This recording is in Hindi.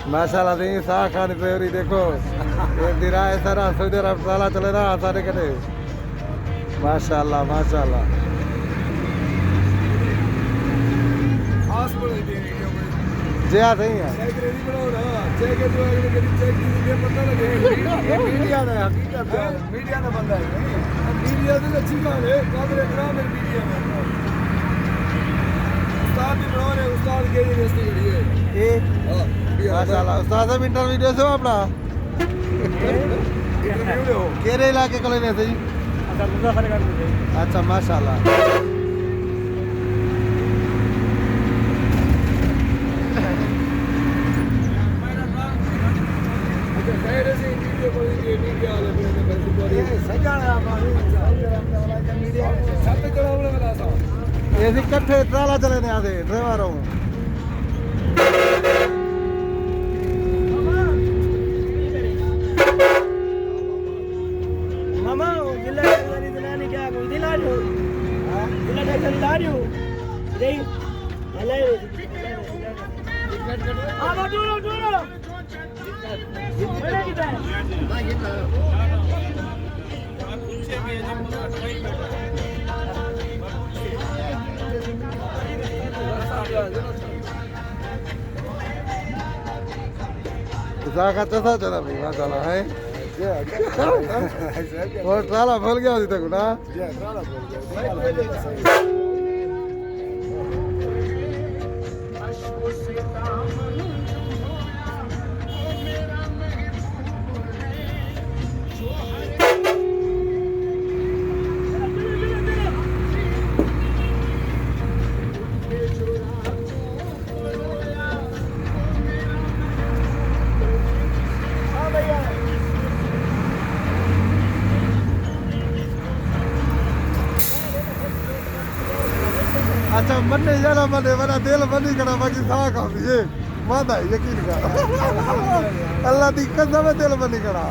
माशाल्लाह देखिए साह खानी पेवरी देखो ये दिरा है सारा सऊदी अरब ताला चले रहा सारे कटे माशाल्लाह माशाल्लाह खास बनाई दे वीडियो में जी हाँ सही है चेक रेडी बनाओ ना चेक जो अगले कभी चेक की पता लगे ये मीडिया ने हकीकत है मीडिया ने बंदा है मीडिया तो अच्छी बात है काबिल इकराम है मीडिया में उस्ताद भी बना रहे उस्ताद के यूनिवर्सिटी खड़ी है ये हां माशाल्लाह उस्ताद साहब इंटरव्यू से अपना इंटरव्यू लो केरे इलाके को लेने से जी अच्छा माशाल्लाह पहले से वीडियो को मीडिया वाले ने बड़ी सजाना मीडिया सब चलावने वाला सा ये सी कट्ठे ट्राला चले ने आसे ड्राइवरों मामा जिला dari दिलाने क्या कोई दिला दो हां जिला दिला दो दे हले हां दूरो दूरो बड़ा कितना हां कितना जाका चसा चला भाई माशाल्लाह है और ट्राला फल गया अभी तक ना अच्छा मन्ने जाना मन्ने वरना दिल बनी करा बाकी साह खा ये मादा यकीन कर अल्लाह दी कसम है दिल बनी करा